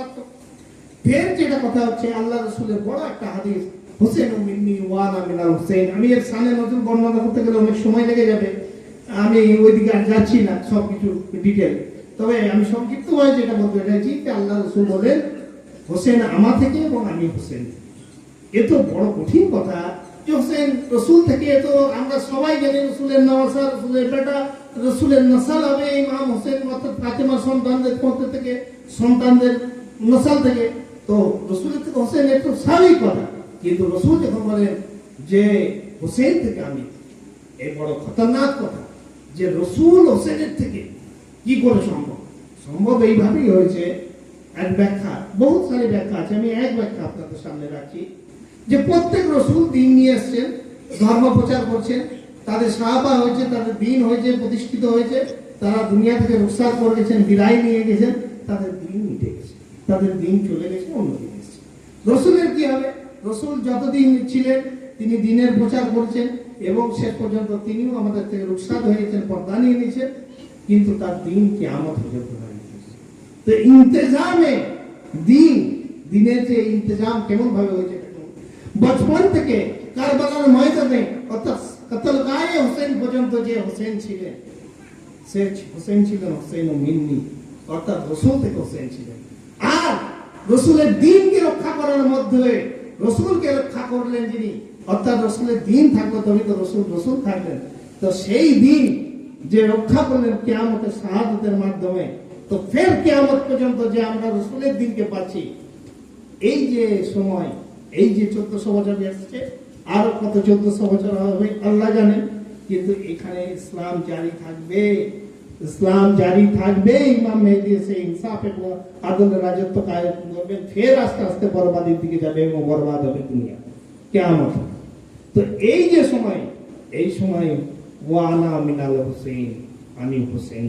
মারাত্মক। ফের যেটা কথা হচ্ছে, আল্লাহ রসুলের বড় একটা হাদিস, হুসেন মিন্নি ওয়া আনা মিনাল হুসেন। আমি এর সানে নতুন বর্ণনা করতে গেলে অনেক সময় লেগে যাবে, আমি ওইদিকে আর যাচ্ছি না সবকিছু ডিটেল। তবে আমি সংক্ষিপ্তভাবে যেটা বলতে চাইছি যে আল্লাহ রসুল বলেন হোসেন আমার থেকে এবং আমি হোসেন। এ তো বড় কঠিন কথা যে হোসেন রসুল থেকে। তো আমরা সবাই জানি রসুলের নওয়াসা, রসুলের বেটা, রসুলের নসাল হবে ইমাম হোসেন, অর্থাৎ ফাতেমা সন্তানদের মধ্যে থেকে, সন্তানদের নসাল থেকে। তো রসুলের থেকে হোসেন একটু স্বাভাবিক কথা, কিন্তু রসুল যখন বলেন যে হোসেন থেকে আমি, এই বড় খতরনাক কথা যে রসুল হোসেনের থেকে কি করে সম্ভব? সম্ভব এইভাবেই হয়েছে। এক ব্যাখ্যা, বহুত সারি ব্যাখ্যা আছে, আমি এক ব্যাখ্যা আপনাদের সামনে রাখি যে প্রত্যেক রসুল দিন নিয়ে এসছেন, ধর্ম প্রচার করছেন, তাদের সাহাবা হয়েছে, তাদের দিন হয়েছে, প্রতিষ্ঠিত হয়েছে, তারা দুনিয়া থেকে রুখসাত করে গেছেন, বিদায় নিয়ে গেছেন, তাদের দিন মিটে গেছে, তাদের দিন চলে গেছে, অন্য দিন এসছে। রসুলের কি হবে? রসুল যতদিন ছিলেন তিনি দিনের প্রচার করছেন এবং শেষ পর্যন্ত তিনিও আমাদের থেকে রুখসাত হয়েছেন, পর্দা নিয়ে নিয়েছেন, কিন্তু তার দিন কিয়ামত পর্যন্ত হয়ে গেছে। তো ইন্তেজামে দিন, দিনের যে ইন্তেজাম কেমন ভাবে হয়েছে, বচপন থেকে কারবালার ময়দানে অর্থাৎ কতলগায়ে হোসেন পর্যন্ত যে হোসেন ছিলেন, সে হোসেন ছিলেন হোসেন ও মিন্নি, অর্থাৎ রসুল থেকে হোসেন ছিলেন। আর রসুলের দিনকে রক্ষা করার মধ্যে রসুলকে রক্ষা করলেন যিনি, অর্থাৎ রসুলের দিন থাকলো তবে তো রসুল রসুল থাকলেন। তো সেই দিন যে রক্ষা করলেন কিয়ামতের শাহাদাতের মাধ্যমে, তো ফের কিয়ামত পর্যন্ত যে আমরা রসুলের দিনকে পাচ্ছি, এই যে সময়, এই যে 1400 বছর আসছে, আর কত 1400 বছর হবে আল্লাহ জানেন, কিন্তু এখানে ইসলাম জারি থাকবে, ইসলাম জারি থাকবে। ইমাম মেহেদী এসে ইনসাফ এবং আদলের রাজত্ব কায়েম করবেন, ফের আস্তে আস্তে বরবাদের দিকে যাবে এবং বরবাদ হবে দুনিয়া কিয়ামত। তো এই যে সময়, এই সময় ওয়া আনা মিনাল হুসেন, আমি হোসেন।